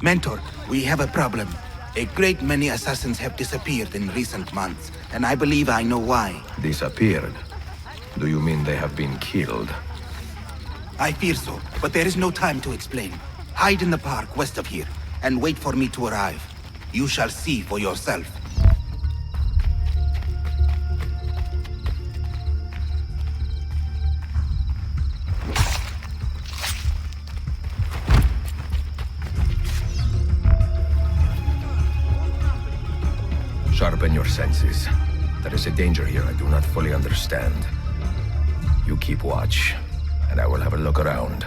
Mentor, we have a problem. A great many assassins have disappeared in recent months, and I believe I know why. Disappeared? Do you mean they have been killed? I fear so, but there is no time to explain. Hide in the park west of here, and wait for me to arrive. You shall see for yourself. Sharpen your senses. There is a danger here I do not fully understand. You keep watch, and I will have a look around.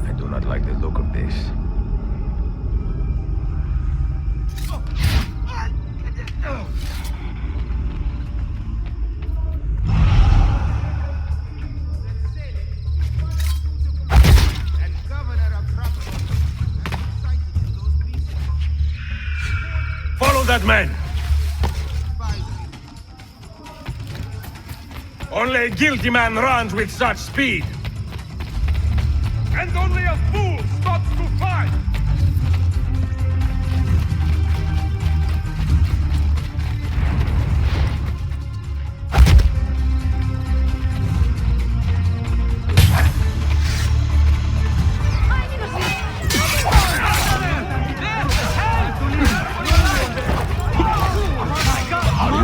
I do not like the look of this. Follow that man! Only a guilty man runs with such speed! And only a fool stops to fight!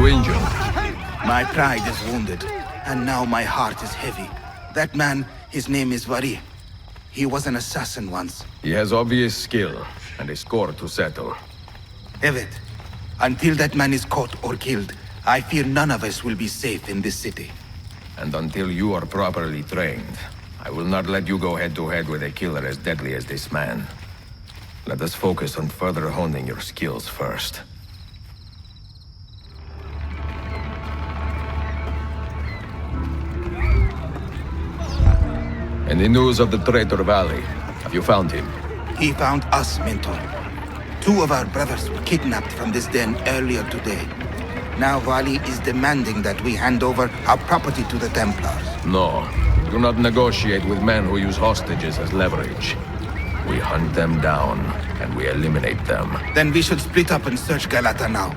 Injured. My pride is wounded, and now my heart is heavy. That man, his name is Vizirь. He was an assassin once. He has obvious skill and a score to settle. Evet, until that man is caught or killed, I fear none of us will be safe in this city. And until you are properly trained, I will not let you go head-to-head with a killer as deadly as this man. Let us focus on further honing your skills first. And the news of the Traitor Valley. Have you found him? He found us, Mentor. 2 of our brothers were kidnapped from this den earlier today. Now Valley is demanding that we hand over our property to the Templars. No. Do not negotiate with men who use hostages as leverage. We hunt them down, and we eliminate them. Then we should split up and search Galata now.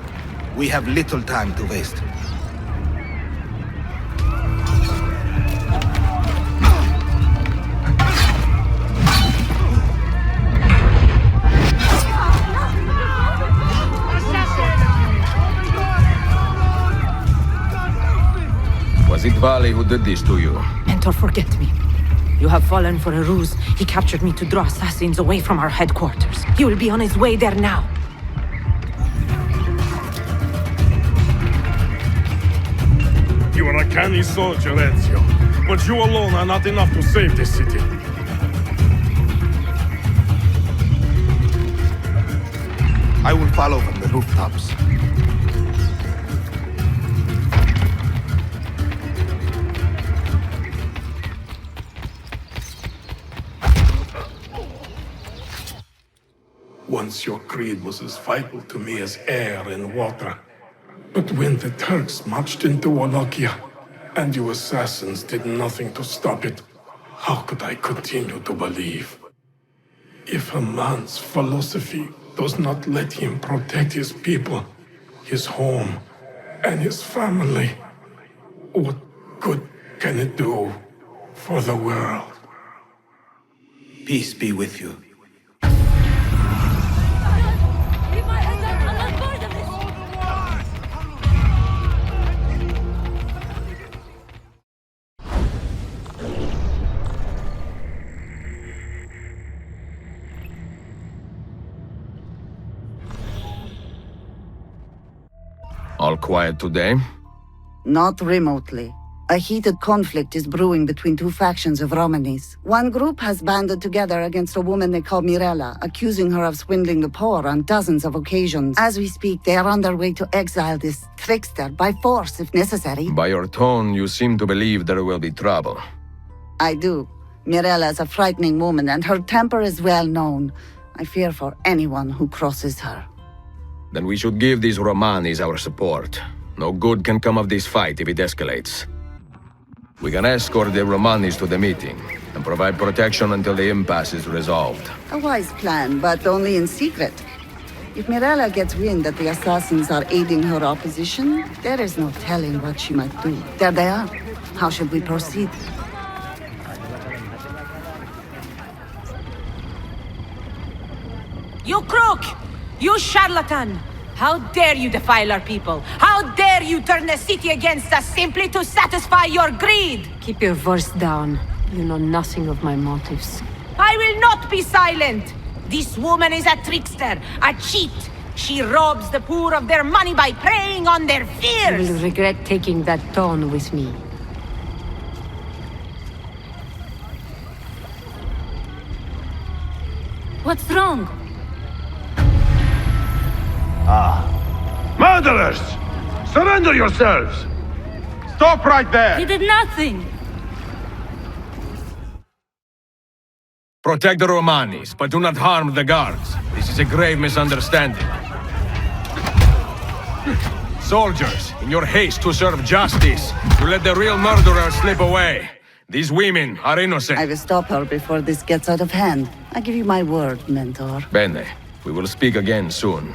We have little time to waste. Was it Valley who did this to you? Mentor, forget me. You have fallen for a ruse. He captured me to draw assassins away from our headquarters. He will be on his way there now. You are a canny soldier, Eziò, but you alone are not enough to save this city. I will follow from the rooftops. Once your creed was as vital to me as air and water. But when the Turks marched into Wallachia, and you assassins did nothing to stop it, how could I continue to believe? If a man's philosophy does not let him protect his people, his home, and his family, what good can it do for the world? Peace be with you. All quiet today? Not remotely. A heated conflict is brewing between 2 factions of Romanis. One group has banded together against a woman they call Mirella, accusing her of swindling the poor on dozens of occasions. As we speak, they are on their way to exile this trickster by force if necessary. By your tone, you seem to believe there will be trouble. I do. Mirella is a frightening woman, and her temper is well known. I fear for anyone who crosses her. Then we should give these Romanis our support. No good can come of this fight if it escalates. We can escort the Romanis to the meeting and provide protection until the impasse is resolved. A wise plan, but only in secret. If Mirella gets wind that the assassins are aiding her opposition, there is no telling what she might do. There they are. How should we proceed? You crook! You charlatan! How dare you defile our people? How dare you turn the city against us simply to satisfy your greed? Keep your voice down. You know nothing of my motives. I will not be silent! This woman is a trickster, a cheat. She robs the poor of their money by preying on their You fears! will regret taking that tone with me. What's wrong? Murderers! Surrender yourselves! Stop right there! He did nothing! Protect the Romanis, but do not harm the guards. This is a grave misunderstanding. Soldiers, in your haste to serve justice, you let the real murderer slip away. These women are innocent. I will stop her before this gets out of hand. I give you my word, Mentor. Bene, we will speak again soon.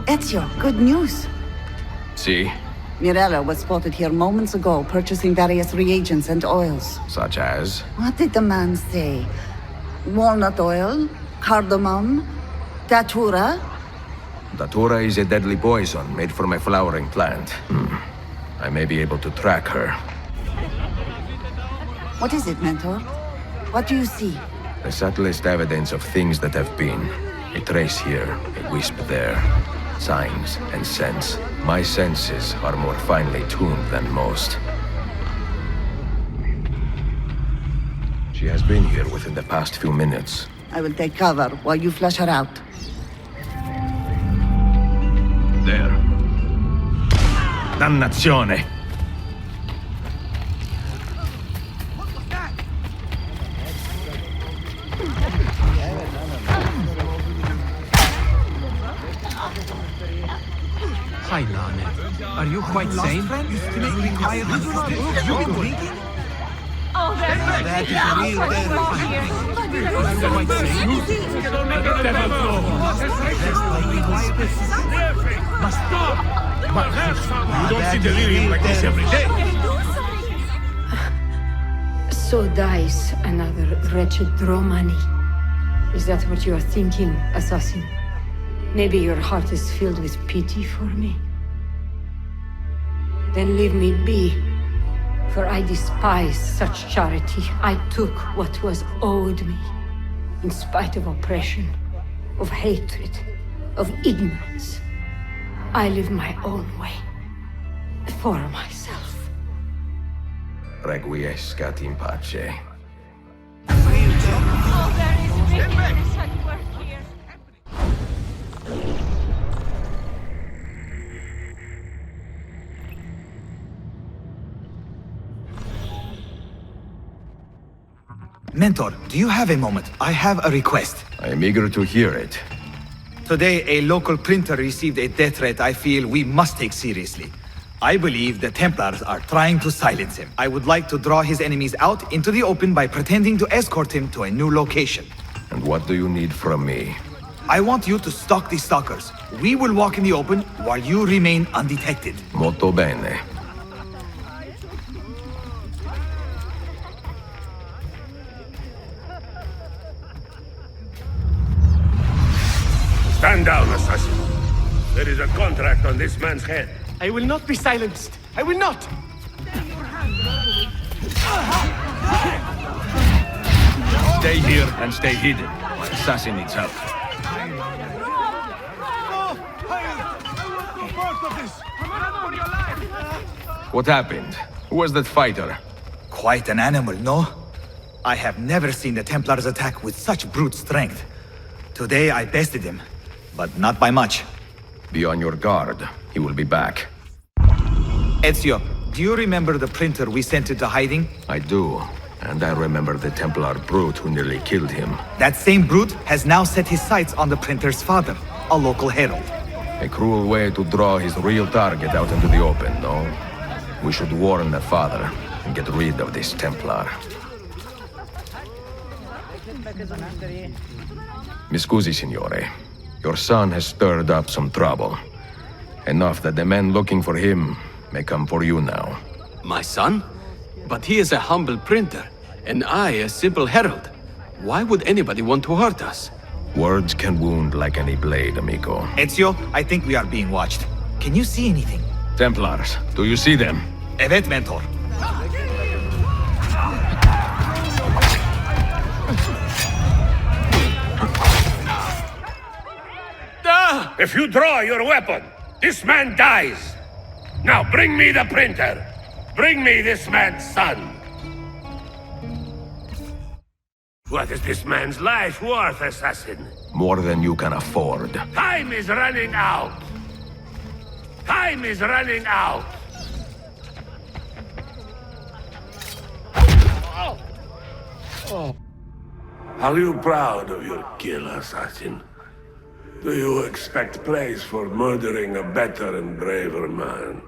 Eziо, good news. See? Mirella was spotted here moments ago, purchasing various reagents and oils. Such as? What did the man say? Walnut oil? Cardamom? Datura? Datura is a deadly poison made from a flowering plant. I may be able to track her. What is it, Mentor? What do you see? The subtlest evidence of things that have been. A trace here, a wisp there. Signs and scents. My senses are more finely tuned than most. She has been here within the past few minutes. I will take cover while you flush her out. There. Dannazione! Hi, Lana. Are you quite sane? You still require you been drinking? Oh, That is a real Are you quite sane? You don't see delirium like this every day. So dies another wretched Romani. Is that what you are thinking, assassin? Maybe your heart is filled with pity for me. Then leave me be, for I despise such charity. I took what was owed me, in spite of oppression, of hatred, of ignorance. I live my own way, for myself. Requiescat in pace. Mentor, do you have a moment? I have a request. I am eager to hear it. Today, a local printer received a death threat I feel we must take seriously. I believe the Templars are trying to silence him. I would like to draw his enemies out into the open by pretending to escort him to a new location. And what do you need from me? I want you to stalk the stalkers. We will walk in the open while you remain undetected. Molto bene. Stand down, assassin. There is a contract on this man's head. I will not be silenced. I will not. Stay here and stay hidden. My assassin needs help. What happened? Who was that fighter? Quite an animal, no? I have never seen the Templars attack with such brute strength. Today I bested him, but not by much. Be on your guard. He will be back. Ezio, Do you remember the printer we sent into hiding? I do. And I remember the Templar brute who nearly killed him. That same brute has now set his sights on the printer's father, a local herald. A cruel way to draw his real target out into the open, no? We should warn the father and get rid of this Templar. Mi scusi, signore. Your son has stirred up some trouble. Enough that the men looking for him may come for you now. My son? But he is a humble printer, and I a simple herald. Why would anybody want to hurt us? Words can wound like any blade, amigo. Ezio, I think we are being watched. Can you see anything? Templars, do you see them? Evet, Mentor. If you draw your weapon, this man dies. Now bring me the printer. Bring me this man's son. What is this man's life worth, assassin? More than you can afford. Time is running out. Time is running out. Are you proud of your kill, assassin? Do you expect praise for murdering a better and braver man?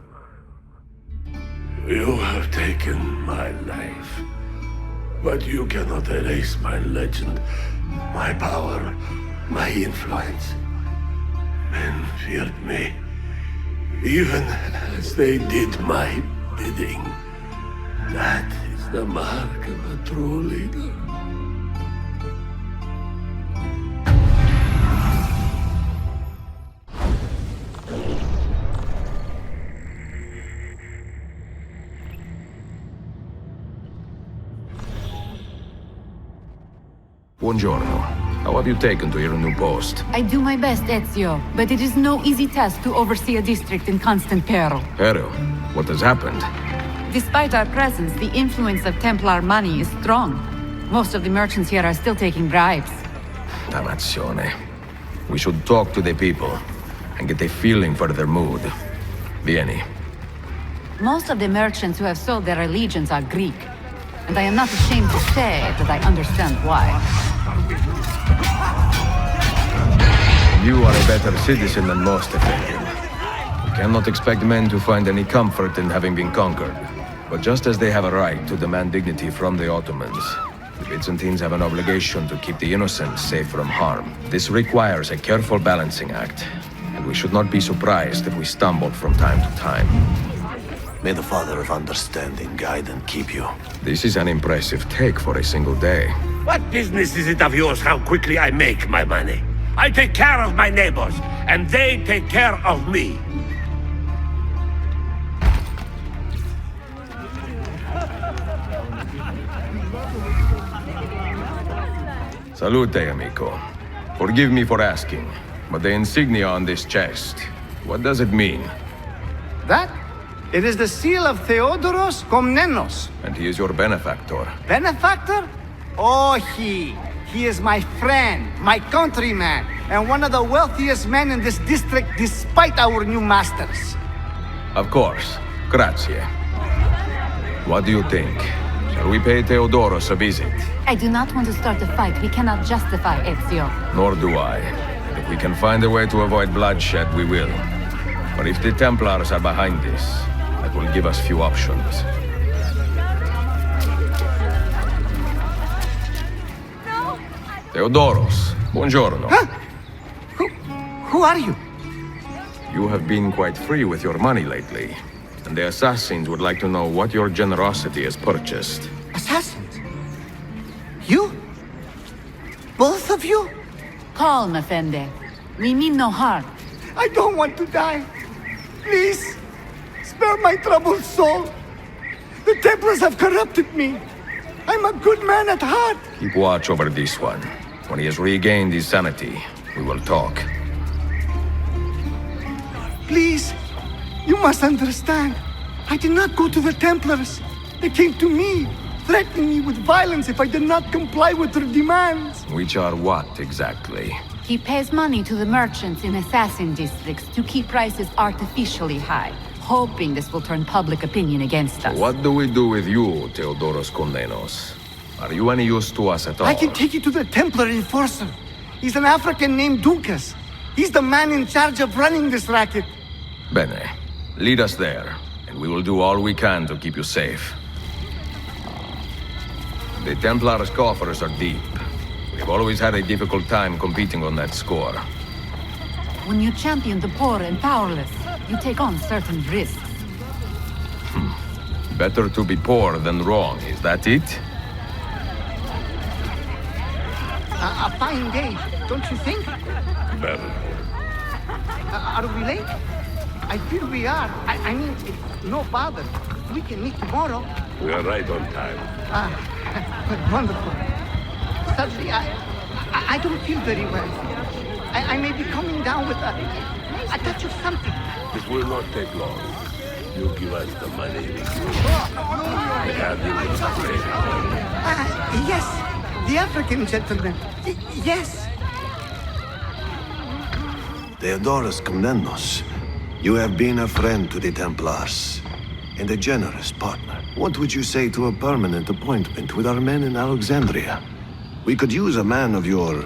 You have taken my life, but you cannot erase my legend, my power, my influence. Men feared me, even as they did my bidding. That is the mark of a true leader. Buongiorno. How have you taken to your new post? I do my best, Ezio, but it is no easy task to oversee a district in constant peril. Peril? What has happened? Despite our presence, the influence of Templar money is strong. Most of the merchants here are still taking bribes. Dannazione. We should talk to the people and get a feeling for their mood. Vieni. Most of the merchants who have sold their allegiance are Greek, and I am not ashamed to say that I understand why. You are a better citizen than most, Effendi. We cannot expect men to find any comfort in having been conquered. But just as they have a right to demand dignity from the Ottomans, the Byzantines have an obligation to keep the innocent safe from harm. This requires a careful balancing act, and we should not be surprised if we stumble from time to time. May the Father of Understanding guide and keep you. This is an impressive take for a single day. What business is it of yours how quickly I make my money? I take care of my neighbors, and they take care of me. Salute, amico. Forgive me for asking, but the insignia on this chest, what does it mean? That? It is the seal of Theodoros Komnenos. And he is your benefactor. Benefactor? Oh, he is my friend, my countryman, and one of the wealthiest men in this district despite our new masters. Of course. Grazie. What do you think? Shall we pay Theodoros a visit? I do not want to start a fight we cannot justify, Ezio. Nor do I. If we can find a way to avoid bloodshed, we will. But if the Templars are behind this, that will give us few options. No! Theodoros, buongiorno. Huh? Who are you? You have been quite free with your money lately, and the assassins would like to know what your generosity has purchased. Assassins? You? Both of you? Calm, Effendi. We mean no harm. I don't want to die. Please, spare my troubled soul. The Templars have corrupted me. I'm a good man at heart. Keep watch over this one. When he has regained his sanity, we will talk. Please, you must understand. I did not go to the Templars. They came to me, threatening me with violence if I did not comply with their demands. Which are what, exactly? He pays money to the merchants in assassin districts to keep prices artificially high. hoping this will turn public opinion against us. What do we do with you, Theodoros Komnenos? Are you any use to us at all? I can take you to the Templar enforcer. He's an African named Dukas. He's the man in charge of running this racket. Bene. Lead us there, and we will do all we can to keep you safe. The Templars' coffers are deep. We've always had a difficult time competing on that score. When you champion the poor and powerless, you take on certain risks. Better to be poor than wrong, is that it? A fine day, don't you think? Better. Are we late? I feel we are. I mean, no bother. We can meet tomorrow. We are right on time. Wonderful. Sadly, I don't feel very well. I may be coming down with a touch of something. This will not take long. You give us the money. We have you in the place. Yes, the African gentleman. Yes. Theodoros Komnenos, you have been a friend to the Templars, and a generous partner. What would you say to a permanent appointment with our men in Alexandria? We could use a man of your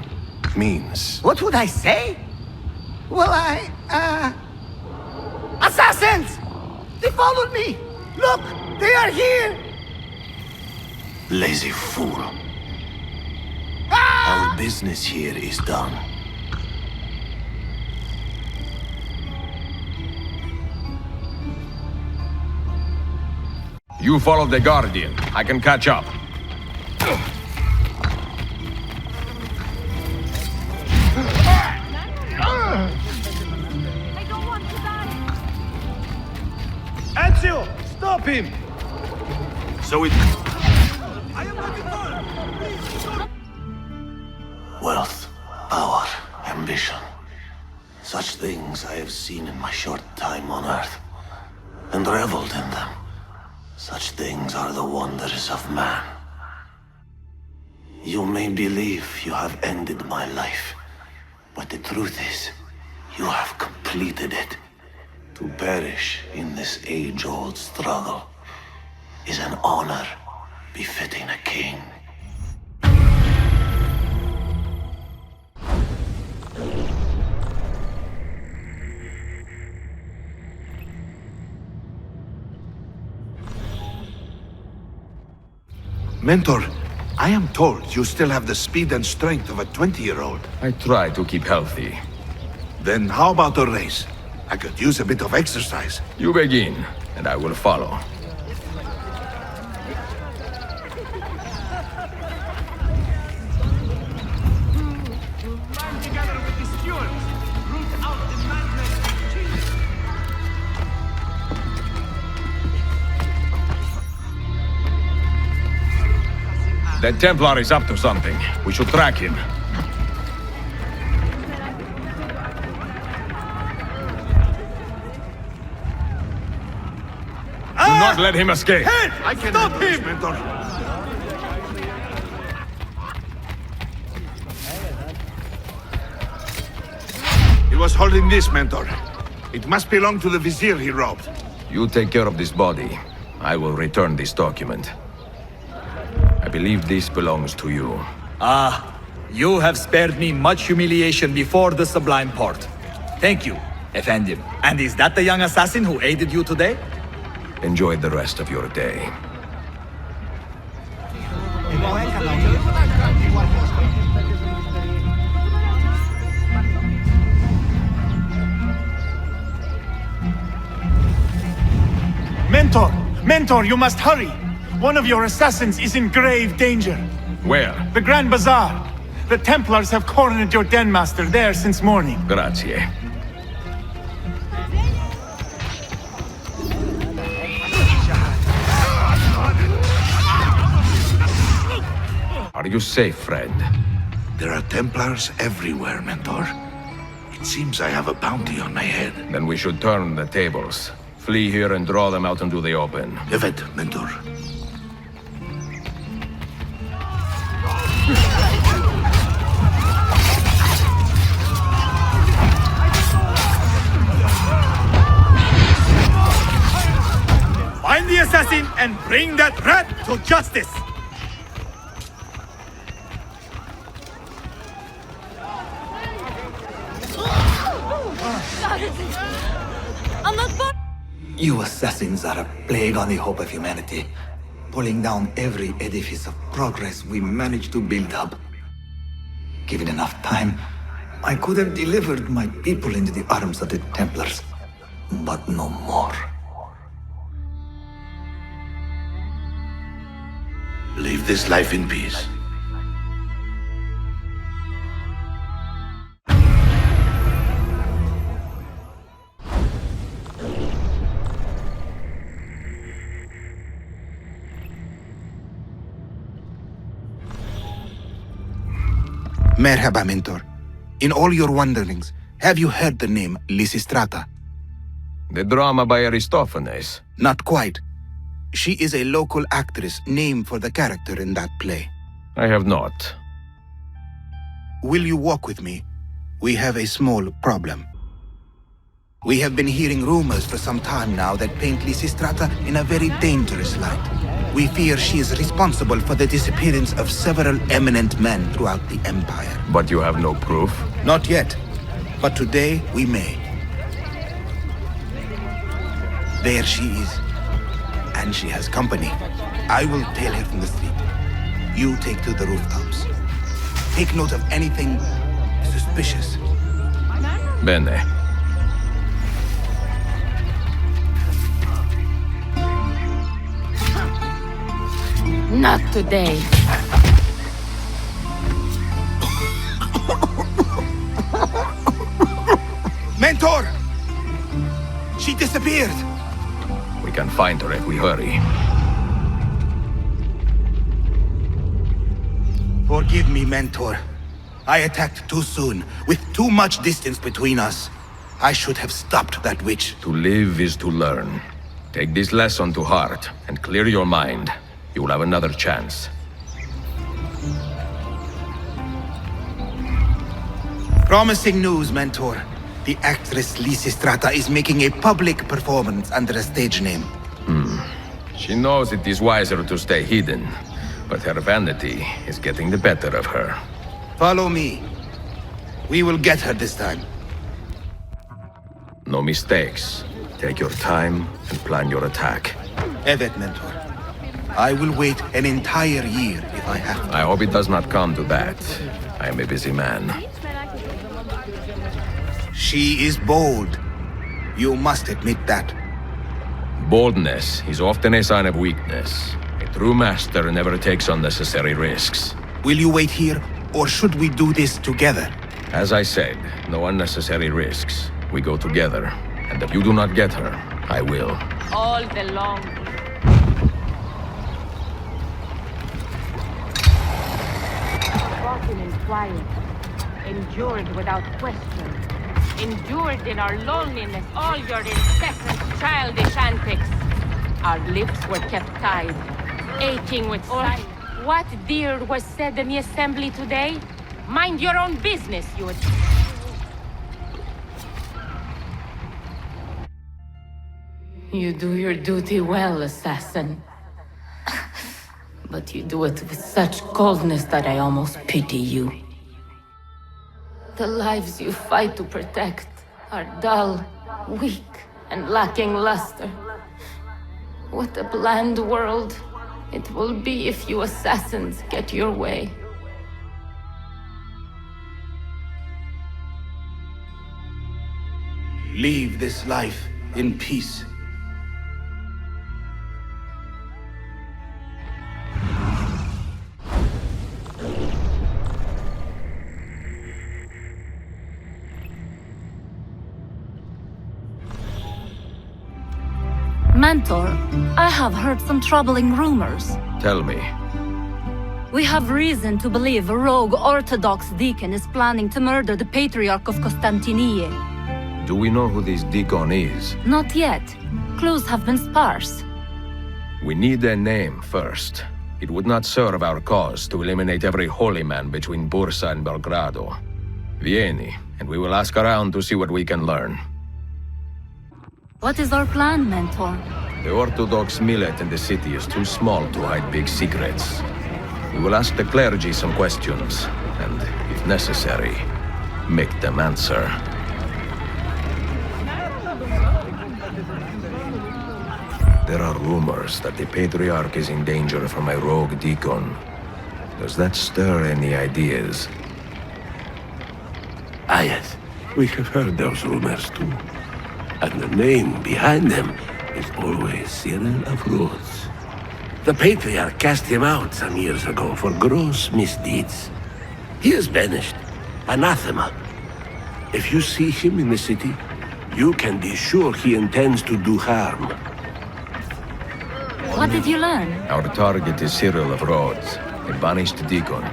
means. What would I say? Well, Assassins! They followed me! Look! They are here! Lazy fool. Our business here is done. You follow the Guardian. I can catch up. Eцио! Stop him! So it... Wealth, power, ambition. Such things I have seen in my short time on Earth, and reveled in them. Such things are the wonders of man. You may believe you have ended my life, but the truth is, you have completed it. To perish in this age-old struggle is an honor befitting a king. Mentor, I am told you still have the speed and strength of a 20-year-old. I try to keep healthy. Then how about a race? I could use a bit of exercise. You begin, and I will follow. The Templar is up to something. We should track him. Do not let him escape. I can stop him, Mentor. He was holding this, Mentor. It must belong to the Vizir he robbed. You take care of this body. I will return this document. I believe this belongs to you. Ah, you have spared me much humiliation before the Sublime Port. Thank you, Efendim. And is that the young assassin who aided you today? Enjoy the rest of your day. Mentor! Mentor, you must hurry! One of your assassins is in grave danger. Where? The Grand Bazaar. The Templars have cornered your den master there since morning. Grazie. Are you safe, friend? There are Templars everywhere, Mentor. It seems I have a bounty on my head. Then we should turn the tables. Flee here and draw them out into the open. Evet, Mentor. and bring that rat to justice! I'm not born. You assassins are a plague on the hope of humanity, pulling down every edifice of progress we managed to build up. Given enough time, I could have delivered my people into the arms of the Templars, but no more. Leave this life in peace. Merhaba, Mentor. In all your wanderings, have you heard the name Lysistrata? The drama by Aristophanes? Not quite. She is a local actress named for the character in that play. I have not. Will you walk with me? We have a small problem. We have been hearing rumors for some time now that paint Lysistrata in a very dangerous light. We fear she is responsible for the disappearance of several eminent men throughout the Empire. But you have no proof? Not yet, but today we may. There she is, and she has company. I will tail her from the street. You take to the rooftops. Take note of anything suspicious. Bene. Not today. Mentor! She disappeared! We can find her if we hurry. Forgive me, Mentor. I attacked too soon, with too much distance between us. I should have stopped that witch. To live is to learn. Take this lesson to heart and clear your mind. You will have another chance. Promising news, Mentor. The actress Lysistrata is making a public performance under a stage name. She knows it is wiser to stay hidden, but her vanity is getting the better of her. Follow me. We will get her this time. No mistakes. Take your time and plan your attack. Evet, Mentor. I will wait an entire year if I have to. I hope it does not come to that. I am a busy man. She is bold. You must admit that. Boldness is often a sign of weakness. A true master never takes unnecessary risks. Will you wait here, or should we do this together? As I said, no unnecessary risks. We go together. And if you do not get her, I will. All the long. Spoken and quiet. Endured without question. Endured in our loneliness all your incessant childish antics. Our lips were kept tied, aching with sight. What dear was said in the assembly today? Mind your own business, you would... You do your duty well, assassin. But you do it with such coldness that I almost pity you. The lives you fight to protect are dull, weak, and lacking luster. What a bland world it will be if you assassins get your way. Leave this life in peace. Mentor, I have heard some troubling rumors. Tell me. We have reason to believe a rogue Orthodox deacon is planning to murder the Patriarch of Constantinople. Do we know who this Dьякон is? Not yet. Clues have been sparse. We need a name first. It would not serve our cause to eliminate every holy man between Bursa and Belgrado. Vieni, and we will ask around to see what we can learn. What is our plan, Mentor? The Orthodox millet in the city is too small to hide big secrets. We will ask the clergy some questions, and, if necessary, make them answer. There are rumors that the Patriarch is in danger from a rogue Dьякон. Does that stir any ideas? Ah, yes. We have heard those rumors too. And the name behind them is always Cyril of Rhodes. The Patriarch cast him out some years ago for gross misdeeds. He is banished. Anathema. If you see him in the city, you can be sure he intends to do harm. What did you learn? Our target is Cyril of Rhodes, a banished Dьякон.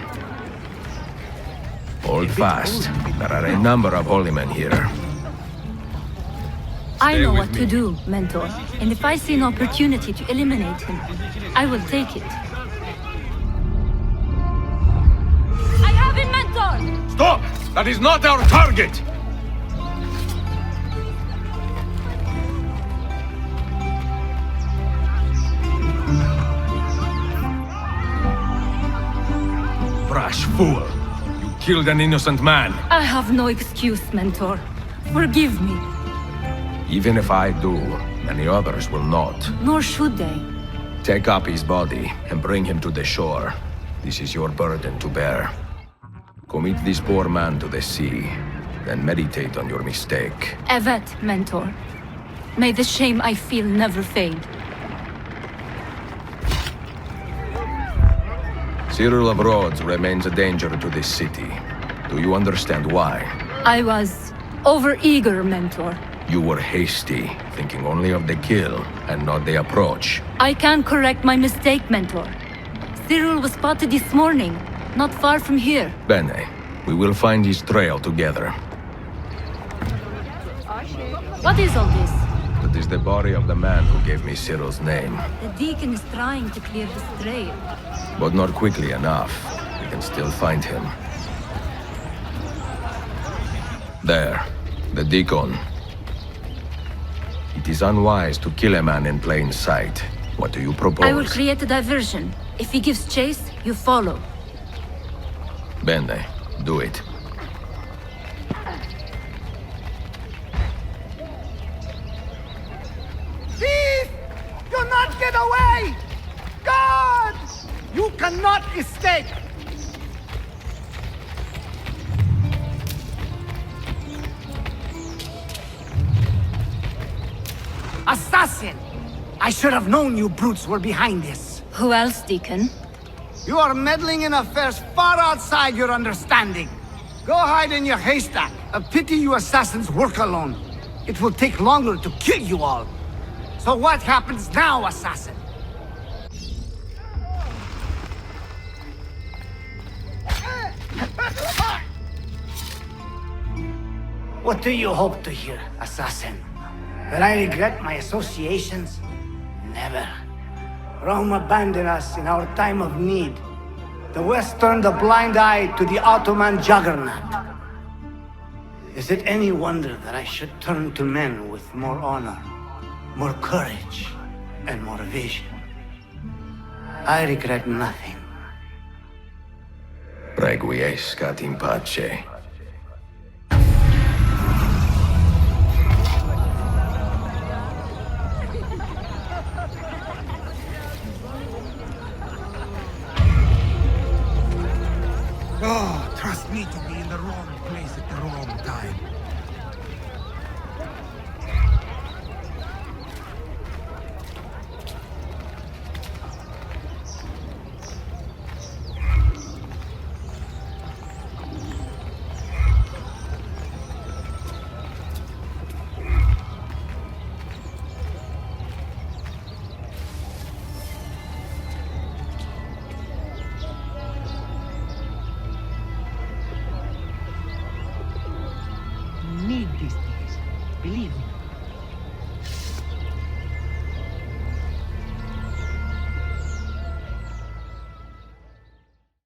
Hold fast. There are a number of holy men here. I know what to do, Mentor. And if I see an opportunity to eliminate him, I will take it. I have him, Mentor! Stop! That is not our target! Brash fool! You killed an innocent man! I have no excuse, Mentor. Forgive me. Even if I do, many others will not. Nor should they. Take up his body and bring him to the shore. This is your burden to bear. Commit this poor man to the sea, then meditate on your mistake. Evet, Mentor. May the shame I feel never fade. Cyril of Rhodes remains a danger to this city. Do you understand why? I was overeager, Mentor. You were hasty, thinking only of the kill and not the approach. I can correct my mistake, Mentor. Cyril was spotted this morning, not far from here. Bene, we will find his trail together. What is all this? That is the body of the man who gave me Cyril's name. The Dьякон is trying to clear his trail. But not quickly enough. We can still find him. There, the Dьякон. It is unwise to kill a man in plain sight. What do you propose? I will create a diversion. If he gives chase, you follow. Bene, do it. Thief! Do not get away! God! You cannot escape! Assassin! I should have known you brutes were behind this. Who else, Dьякon? You are meddling in affairs far outside your understanding. Go hide in your haystack. A pity you assassins work alone. It will take longer to kill you all. So what happens now, assassin? What do you hope to hear, assassin? That I regret my associations? Never. Rome abandoned us in our time of need. The West turned a blind eye to the Ottoman juggernaut. Is it any wonder that I should turn to men with more honor, more courage, and more vision? I regret nothing. Requiescat in pace. Oh, trust me to be in the wrong place at the wrong time.